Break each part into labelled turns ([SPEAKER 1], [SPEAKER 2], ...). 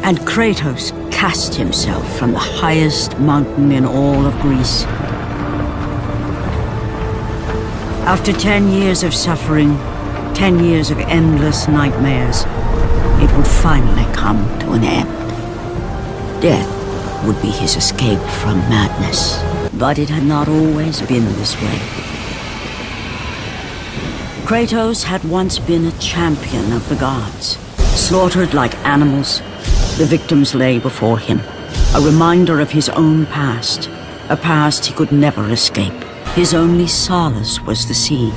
[SPEAKER 1] and Kratos cast himself from the highest mountain in all of Greece. After 10 years of suffering, 10 years of endless nightmares, it would finally come to an end. Death would be his escape from madness, but it had not always been this way. Kratos had once been a champion of the gods. Slaughtered like animals, the victims lay before him, a reminder of his own past, a past he could never escape. His only solace was the sea,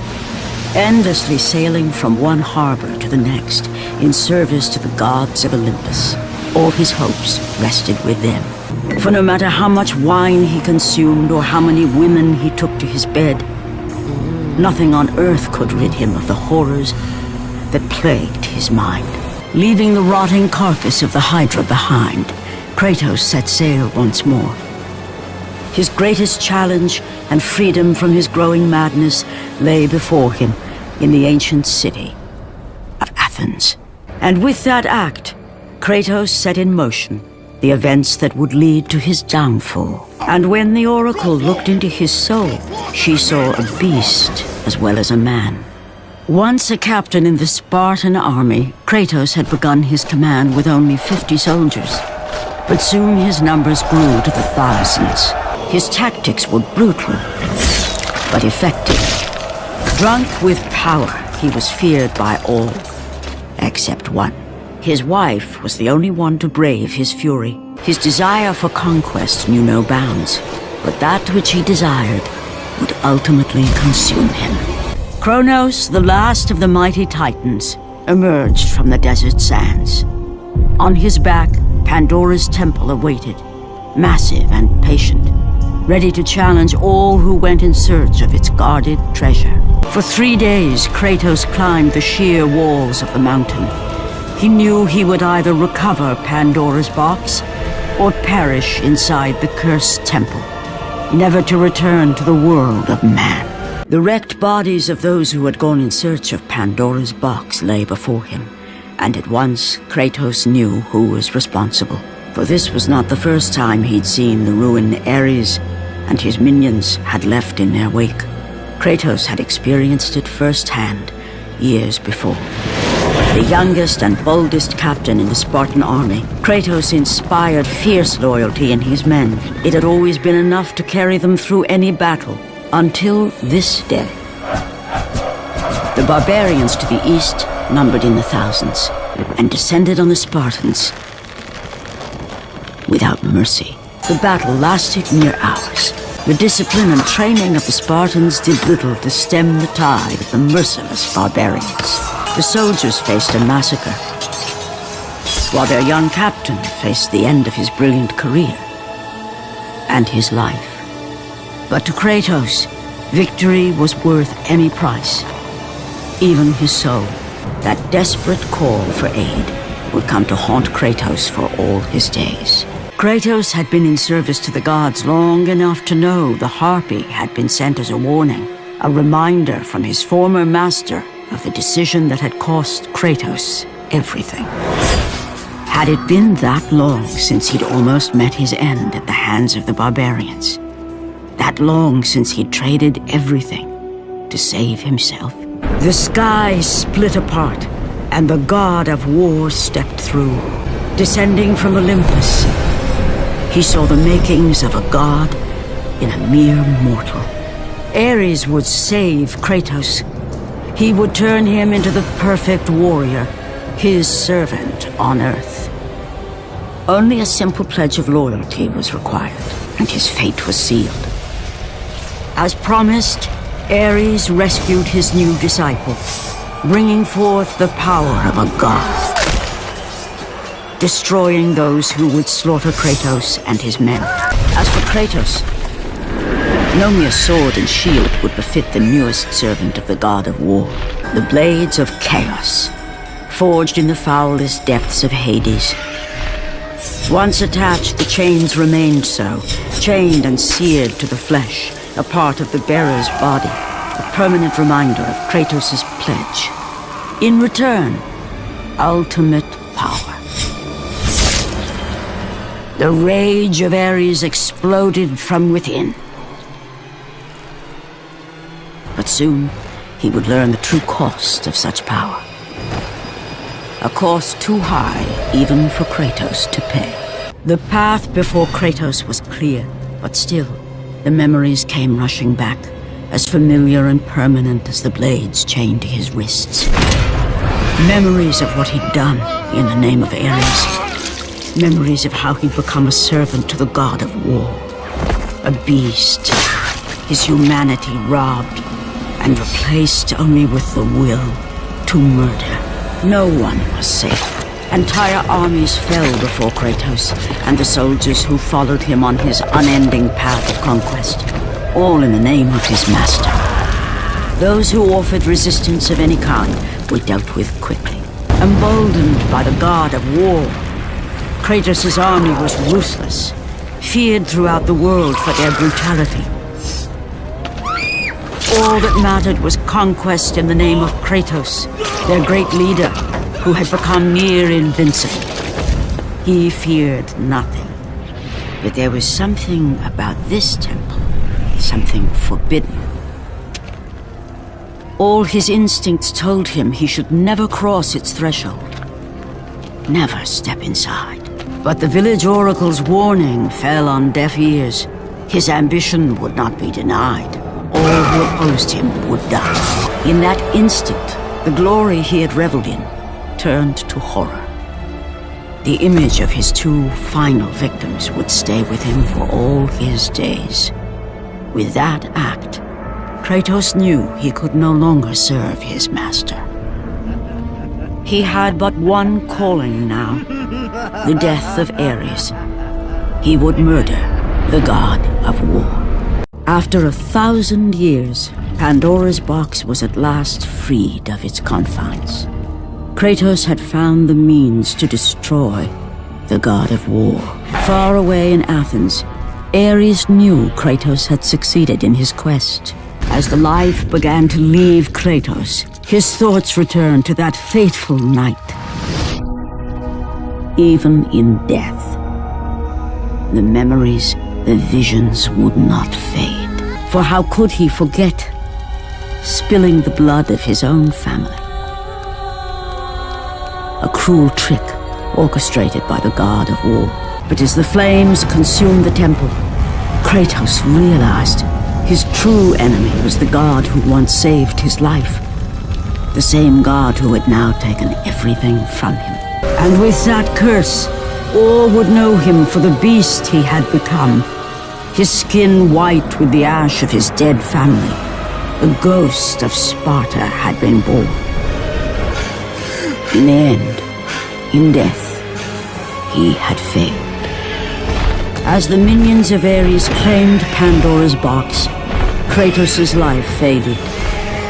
[SPEAKER 1] endlessly sailing from one harbor to the next in service to the gods of Olympus. All his hopes rested with them. For no matter how much wine he consumed or how many women he took to his bed, nothing on earth could rid him of the horrors that plagued his mind. Leaving the rotting carcass of the Hydra behind, Kratos set sail once more. His greatest challenge and freedom from his growing madness lay before him in the ancient city of Athens. And with that act, Kratos set in motion the events that would lead to his downfall. And when the Oracle looked into his soul, she saw a beast as well as a man. Once a captain in the Spartan army, Kratos had begun his command with only 50 soldiers. But soon his numbers grew to the thousands. His tactics were brutal, but effective. Drunk with power, he was feared by all, except one. His wife was the only one to brave his fury. His desire for conquest knew no bounds, but that which he desired would ultimately consume him. Kronos, the last of the mighty Titans, emerged from the desert sands. On his back, Pandora's temple awaited, massive and patient, ready to challenge all who went in search of its guarded treasure. For 3 days, Kratos climbed the sheer walls of the mountain. He knew he would either recover Pandora's box or perish inside the cursed temple, never to return to the world of man. The wrecked bodies of those who had gone in search of Pandora's box lay before him, and at once Kratos knew who was responsible. For this was not the first time he'd seen the ruin Ares and his minions had left in their wake. Kratos had experienced it firsthand years before. The youngest and boldest captain in the Spartan army, Kratos inspired fierce loyalty in his men. It had always been enough to carry them through any battle, until this day. The barbarians to the east numbered in the thousands, and descended on the Spartans without mercy. The battle lasted near hours. The discipline and training of the Spartans did little to stem the tide of the merciless barbarians. The soldiers faced a massacre, while their young captain faced the end of his brilliant career and his life. But to Kratos, victory was worth any price, even his soul. That desperate call for aid would come to haunt Kratos for all his days. Kratos had been in service to the gods long enough to know the Harpy had been sent as a warning, a reminder from his former master of the decision that had cost Kratos everything. Had it been that long since he'd almost met his end at the hands of the barbarians? That long since he'd traded everything to save himself? The sky split apart, and the god of war stepped through. Descending from Olympus, he saw the makings of a god in a mere mortal. Ares would save Kratos. He would turn him into the perfect warrior, his servant on Earth. Only a simple pledge of loyalty was required, and his fate was sealed. As promised, Ares rescued his new disciple, bringing forth the power of a god, destroying those who would slaughter Kratos and his men. As for Kratos, no mere sword and shield would befit the newest servant of the god of war. The blades of chaos, forged in the foulest depths of Hades. Once attached, the chains remained so, chained and seared to the flesh, a part of the bearer's body, a permanent reminder of Kratos' pledge. In return, ultimate power. The rage of Ares exploded from within. But soon, he would learn the true cost of such power. A cost too high even for Kratos to pay. The path before Kratos was clear, but still, the memories came rushing back, as familiar and permanent as the blades chained to his wrists. Memories of what he'd done in the name of Ares. Memories of how he'd become a servant to the god of war. A beast, his humanity robbed and replaced only with the will to murder. No one was safe. Entire armies fell before Kratos and the soldiers who followed him on his unending path of conquest, all in the name of his master. Those who offered resistance of any kind were dealt with quickly. Emboldened by the god of war, Kratos' army was ruthless, feared throughout the world for their brutality. All that mattered was conquest in the name of Kratos, their great leader, who had become near invincible. He feared nothing. But there was something about this temple, something forbidden. All his instincts told him he should never cross its threshold, never step inside. But the village oracle's warning fell on deaf ears. His ambition would not be denied. All who opposed him would die. In that instant, the glory he had reveled in turned to horror. The image of his two final victims would stay with him for all his days. With that act, Kratos knew he could no longer serve his master. He had but one calling now, the death of Ares. He would murder the god of war. After 1,000 years, Pandora's box was at last freed of its confines. Kratos had found the means to destroy the god of war. Far away in Athens, Ares knew Kratos had succeeded in his quest. As the life began to leave Kratos, his thoughts returned to that fateful night. Even in death, the memories, the visions would not fade. For how could he forget spilling the blood of his own family? A cruel trick orchestrated by the god of war. But as the flames consumed the temple, Kratos realized his true enemy was the god who once saved his life. The same god who had now taken everything from him. And with that curse, all would know him for the beast he had become. His skin white with the ash of his dead family. The ghost of Sparta had been born. In the end, in death, he had failed. As the minions of Ares claimed Pandora's box, Kratos' life faded,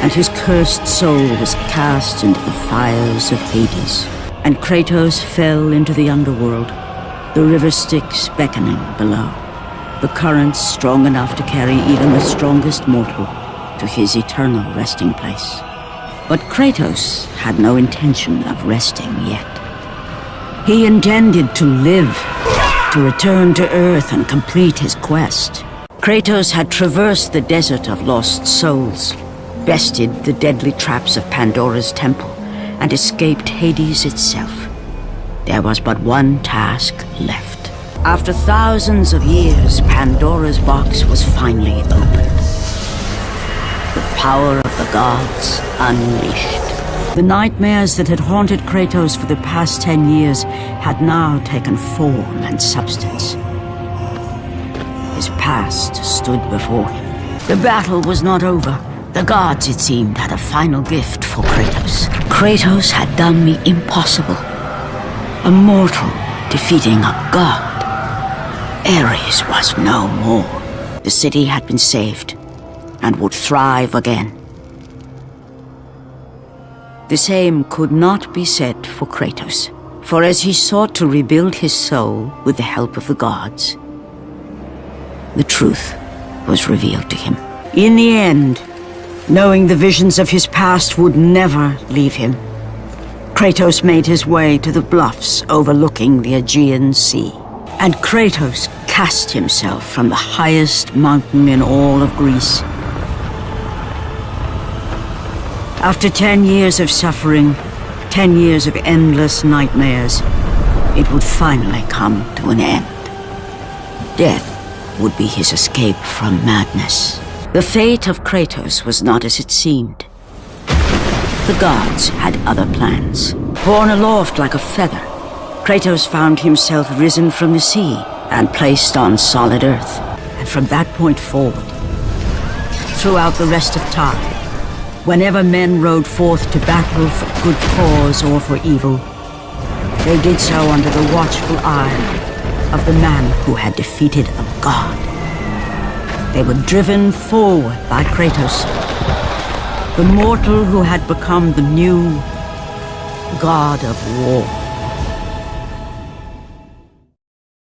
[SPEAKER 1] and his cursed soul was cast into the fires of Hades. And Kratos fell into the underworld, the river Styx beckoning below, the currents strong enough to carry even the strongest mortal to his eternal resting place. But Kratos had no intention of resting yet. He intended to live, to return to Earth and complete his quest. Kratos had traversed the desert of lost souls, bested the deadly traps of Pandora's temple, and escaped Hades itself. There was but one task left. After thousands of years, Pandora's box was finally opened. The power of the gods unleashed. The nightmares that had haunted Kratos for the past 10 years had now taken form and substance. His past stood before him. The battle was not over. The gods, it seemed, had a final gift for Kratos. Kratos had done the impossible. A mortal defeating a god. Ares was no more. The city had been saved and would thrive again. The same could not be said for Kratos, for as he sought to rebuild his soul with the help of the gods, the truth was revealed to him. In the end, knowing the visions of his past would never leave him, Kratos made his way to the bluffs overlooking the Aegean Sea. And Kratos cast himself from the highest mountain in all of Greece. After 10 years of suffering, 10 years of endless nightmares, it would finally come to an end. Death would be his escape from madness. The fate of Kratos was not as it seemed. The gods had other plans. Borne aloft like a feather, Kratos found himself risen from the sea and placed on solid earth. And from that point forward, throughout the rest of time, whenever men rode forth to battle for good cause or for evil, they did so under the watchful eye of the man who had defeated a god. They were driven forward by Kratos, the mortal who had become the new god of war.